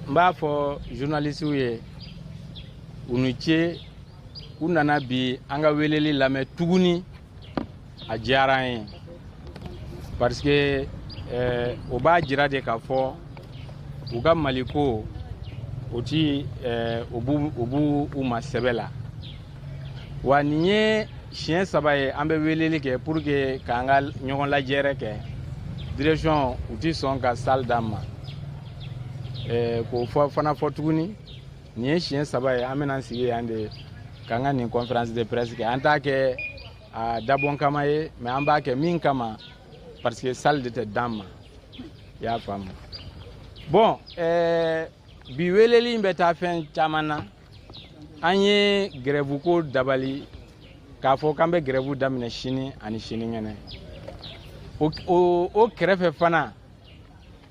Mba fo journaliste ye unuche unana bi anga weleli lame tuguni a diyara parce que o b'a jira de k'a fɔ u ka maliko o ti o b'u ma sɛbɛ la wa nin ye siɲɛ 3 ye an bɛ weleli kɛ pour que k'an ka ɲɔgɔn lajɛrɛ kɛ direction u ti sɔn ka salle d'an ma k'o fana fɔ tuguni nin ye siɲɛ 3 ye an bɛna sigi yan de k'an ka nin conférence de presse kɛ an t'a kɛ a dabɔn kama ye mais an b'a kɛ min kama parce que salle de tɛ d'an ma i y'a faamu bon bi weleli bɛ taa fɛn caman na an ye grève ko dabali k'a fɔ k'an bɛ grève daminɛ sini ani sinikɛnɛ o kɛrɛfɛ fana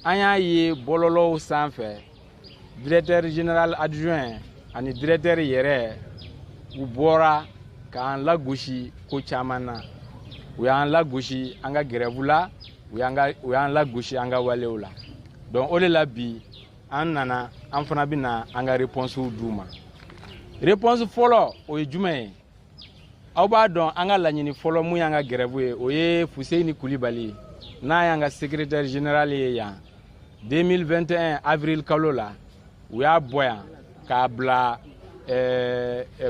an y'a ye bɔlɔlɔw sanfɛ directeur général adjoint ani directeur yɛrɛ u bɔra k'an lagosi ko caman na u y'an lagosi an ka grève la u y'an lagosi an ka walew la donc o de la bi an nana an fana bɛna an ka réponse d'u ma réponse fɔlɔ o ye jumɛn ye aw b'a dɔn an ka laɲini fɔlɔ mun y'an ka grève ye o ye Fuseni Kulibali n'a y'an ka secrétaire général ye yan 2021 avril kalo la u y'a bɔ yan k'a bila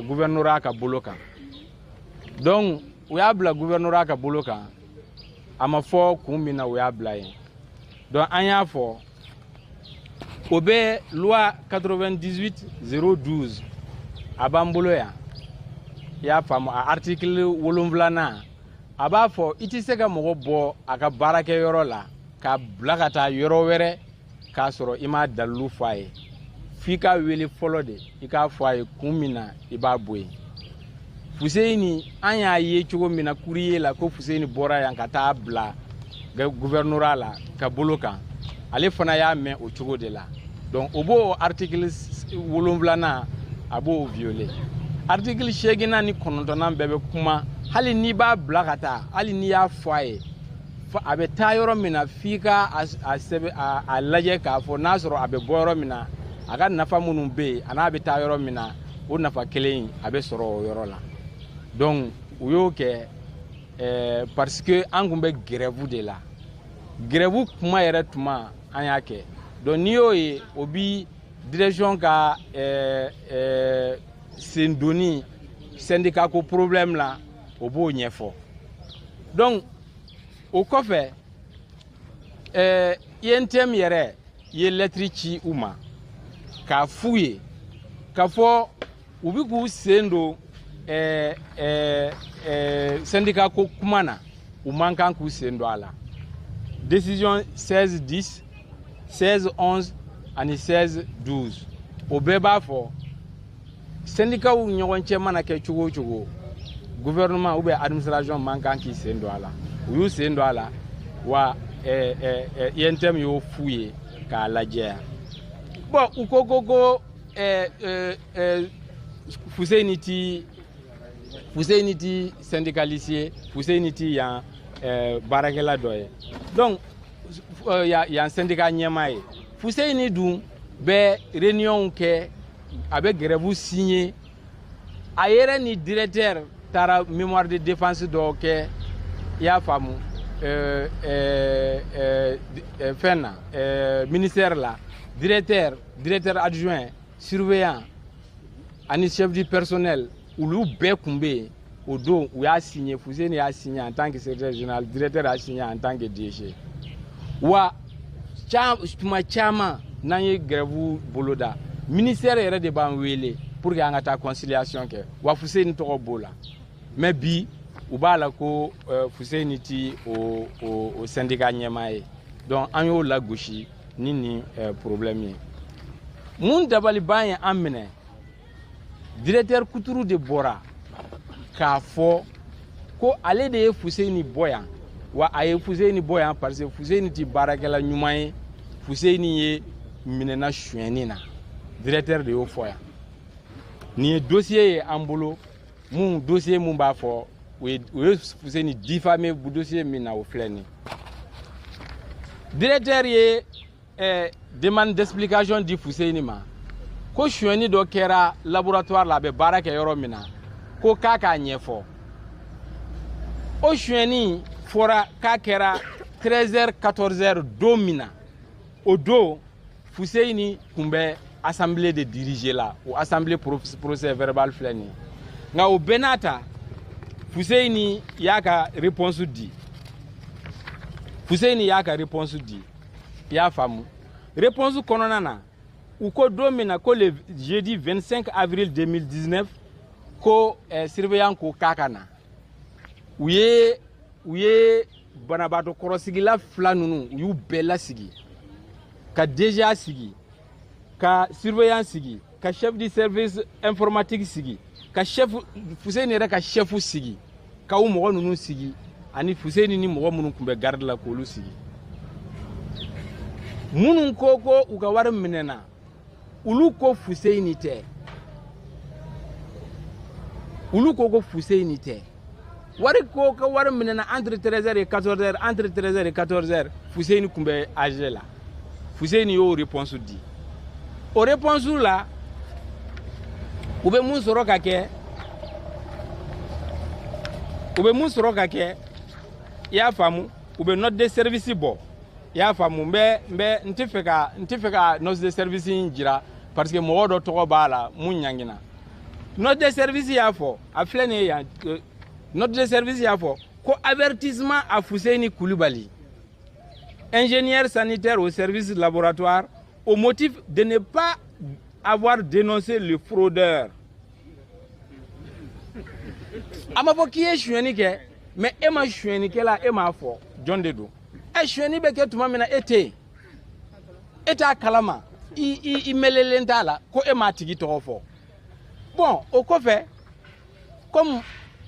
gouvernorat ka bolo kan donc u y'a bila gouvernorat ka bolo kan a ma fɔ kun min na u y'a bila yen donc an y'a fɔ o bɛ loi 98/012 a b'an bolo yan i y'a faamu a article 7 a b'a fɔ i tɛ se ka mɔgɔ bɔ a ka baarakɛyɔrɔ la k'a bila ka taa yɔrɔ wɛrɛ k'a sɔrɔ i m'a dalilu fɔ a ye f'i ka wele fɔlɔ de i k'a fɔ a ye kun min na i b'a bɔ yen Fuseni an y'a ye cogo min na courrier la ko Fuseni bɔra yan ka taa bila gouvernorat la ka bolo kan ale fana y'a mɛn o cogo de la donc o b'o article 7 a b'o violer article 8 ni 9 bɛɛ bɛ kuma hali n'i b'a bila ka taa hali n'i y'a fɔ a ye a bɛ taa yɔrɔ min na f'i ka a lajɛ k'a fɔ n'a sɔrɔ a bɛ bɔ yɔrɔ min na a ka nafa minnu bɛ yen a n'a bɛ taa yɔrɔ min na o nafa kelen a bɛ sɔrɔ o yɔrɔ la donc u y'o kɛ parce que an kun bɛ grève de la grève kuma yɛrɛ tuma an y'a kɛ donc n'i y'o ye o bi direction ka sendoni syndicat ko problème la o b'o ɲɛfɔ donc o kɔfɛ INTM yɛrɛ ye lettre ci u ma k'a f'u ye k'a fɔ u bi k'u sen don syndicat ko kuma na u man kan k'u sen don a la décision 16-10 16-11 ani 16-12 o bɛɛ b'a fɔ syndicat u ɲɔgɔn cɛ mana kɛ cogo o cogo gouvernement ou bien administration man kan k'i sen don a la u y'u sen don a la wa INTM y'o f'u ye k'a lajɛ bon u ko Fuseni ti syndicaliste ye Fuseni ti yan baarakɛla dɔ ye donc yan syndicat ɲɛmaa ye Fuseni dun bɛ réunion kɛ a bɛ grève signé a yɛrɛ ni directeur taara mémoire de défense dɔw kɛ i y'a faamu fɛn na ministère la directeur adjoint surveillant ani chef du personnel olu bɛɛ kun bɛ yen o don u y'a signé Fuseni y'a signé en tant que secrétaire général directeur y'a signé en tant que DG wa tuma caman n'an ye grève boloda ministère yɛrɛ de b'an wele pour que an ka taa conciliation kɛ wa Fuseni tɔgɔ b'o la mais bi u b'a la ko Fuseni ti o syndicat ɲɛmaa ye donc an y'o lagosi ni nin problème ye mun dabali ban ye an minɛ directeur Kuturu de bɔra k'a fɔ ko ale de ye Fuseni bɔ yan wa a ye Fuseni bɔ yan parce que Fuseni ti baarakɛla ɲuman ye Fuseni ye minɛna suyɛnni na directeur de y'o fɔ yan nin ye dossier ye an bolo dossier mun b'a fɔ o ye Fuseni diffamé dossier min na o filɛ nin directeur ye demande d'explication di Fuseni ma ko suɲɛni dɔ kɛra laboratoire la a bɛ baara kɛ yɔrɔ min na ko k'a k'a ɲɛfɔ o suɲɛni fɔra k'a kɛra 13h 14h don min na o don Fuseni tun bɛ assemblée de diriger la o assemblée procès verbal filɛ nin ye nka o bɛɛ n'a ta Fuseni y'a ka réponse di Fuseni y'a ka réponse di i y'a faamu réponse kɔnɔna na u ko don min na ko le jeudi 25 avril 2019 ko surveillant ko k'a ka na u ye banabaatɔ kɔrɔsigila fila ninnu u y'u bɛɛ lasigi ka DGA sigi ka surveillant sigi ka chef du service informatique sigi ka chef Fuseni yɛrɛ ka chef sigi ka u mɔgɔ ninnu sigi ani Fuseni ni mɔgɔ minnu tun bɛ garde la k'olu sigi minnu ko ko u ka wari minɛna olu ko Fuseni tɛ olu ko ko Fuseni tɛ wari ko ka wari minɛna entre 13h et 14h entre 13h et 14h Fuseni tun bɛ AG la Fuseni y'o réponse di o réponse la u bɛ mun sɔrɔ ka kɛ i y'a faamu u bɛ note de service bɔ i y'a faamu n tɛ fɛ ka note de service in jira parce que mɔgɔ dɔ tɔgɔ b'a la mun ɲangina note de service y'a fɔ a filɛ nin ye yan note de service y'a fɔ ko avertissement à Fuseni Koulibaly ingénieur sanitaire au service laboratoire au motif de ne pas avoir dénoncé le fraudeur a ma fɔ k'i ye suɲɛni kɛ mais e ma suɲɛnikɛla e m'a fɔ jɔn de don suɲɛni bɛ kɛ tuma min na e tɛ yen e t'a kalama i melelen t'a la ko e m'a tigi tɔgɔ fɔ bon o kɔfɛ comme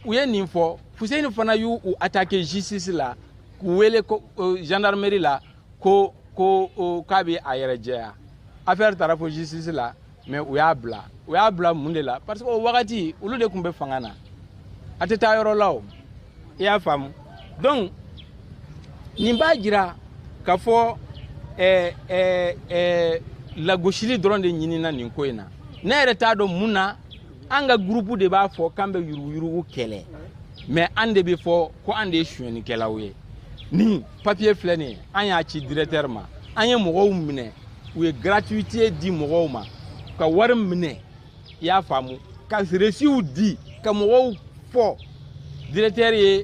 u ye nin fɔ Fuseni fana y'u attaqué justice la k'u wele gendarmerie la ko k'a bɛ a yɛrɛ jɛya affaire taara fɔ justice la mais u y'a bila mun de la parce que o wagati olu de tun bɛ fanga na a tɛ taa yɔrɔ la o i y'a faamu donc nin b'a jira k'a fɔ lagosili dɔrɔn de ɲinina nin ko in na ne yɛrɛ t'a dɔn mun na an ka groupe de b'a fɔ k'an bɛ yuruguyurugu kɛlɛ mais an de bɛ fɔ ko an de ye suɲɛnikɛlaw ye ni papier filɛ nin ye an y'a ci directeur ma an ye mɔgɔw minɛ u ye gratuité di mɔgɔw ma ka wari minɛ i y'a faamu ka reçu di ka mɔgɔw fɔ directeur ye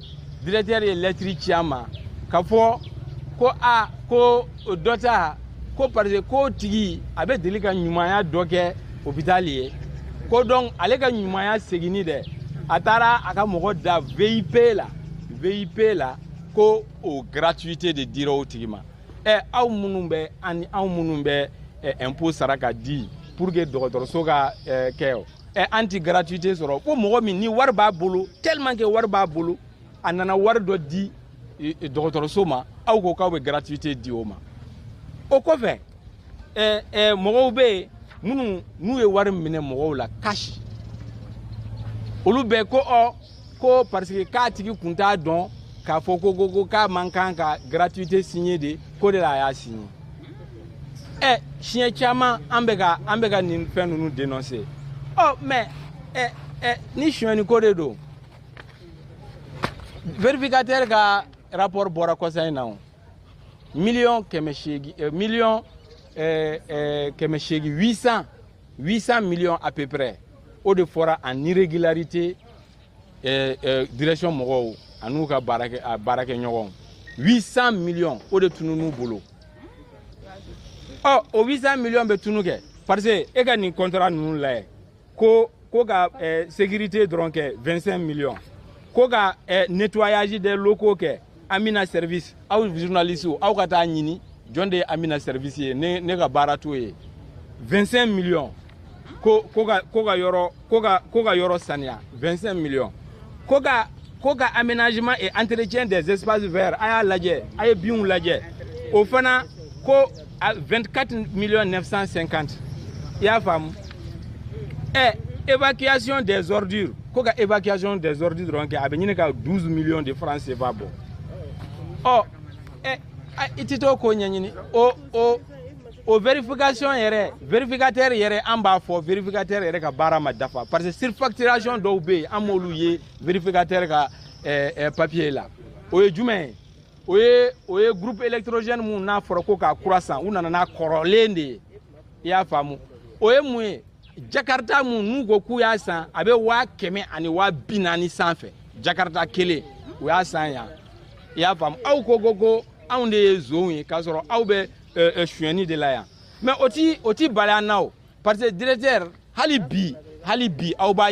lettre ci an ma ka fɔ ko dɔ ta ko parce que ko tigi a bɛ deli ka ɲumanya dɔ kɛ hôpital ye ko donc ale ka ɲumanya seginni dɛ a taara a ka mɔgɔ da VIP la ko o gratuité de dira o tigi ma aw minnu bɛ ani anw minnu bɛ impôt sara ka di pour que dɔgɔtɔrɔso ka kɛ o an ti gratuité sɔrɔ ko mɔgɔ min ni wari b'a bolo tellement que wari b'a bolo a nana wari dɔ di dɔgɔtɔrɔso ma aw ko k'aw bɛ gratuité di o ma o kɔfɛ mɔgɔw bɛ yen minnu n'u ye wari minɛ mɔgɔw la cash olu bɛ ko parce que k'a tigi kun t'a dɔn k'a fɔ ko k'a man kan ka gratuité signer de ko de la a y'a signer siɲɛ caman an bɛ ka nin fɛn ninnu dénoncer mais ni suɲɛni ko de don vérificateur ka rapport bɔra kɔsa in na o million 800 millions à peu près o de fɔra en irrégularité direction mɔgɔw an'u ka baarakɛ ɲɔgɔn 800 millions o de tunu n'u bolo o 800 millions bɛ tunu kɛ parce que e ka nin contrat ninnu lajɛ ko ka sécurité dɔrɔn kɛ 25 millions ko ka nettoyage des locaux kɛ Amina service aw journalistes aw ka taa ɲini jɔn de ye Amina service ye ne ka baara t'o ye 25 millions ko ka yɔrɔ saniya 25 millions ko ka aménagement et entretien des espaces verts a y'a lajɛ a ye binw lajɛ o fana ko 24 millions 950 i y'a faamu évacuation des ordures ko ka évacuation des ordures dɔrɔn kɛ a bɛ ɲini ka 12 millions de francs CFA bɔ i tɛ t'o ko ɲɛɲini o vérification yɛrɛ vérificateur yɛrɛ an b'a fɔ vérificateur yɛrɛ ka baara ma dafa parce que surfacturation dɔw bɛ yen an m'olu ye vérificateur ka papier la o ye jumɛn ye o ye groupe électrogène mun n'a fɔra ko k'a kura san u nana n'a kɔrɔlen de ye i y'a faamu o ye mun ye Jakarta mun n'u ko k'u y'a san a bɛ 100 ani 40 sanfɛ Jakarta kelen u y'a san yan i y'a faamu aw ko anw de ye zonw ye k'a sɔrɔ aw bɛ suyɛnni de la yan mais o ti bali an na o parce que directeur hali bi aw b'a ye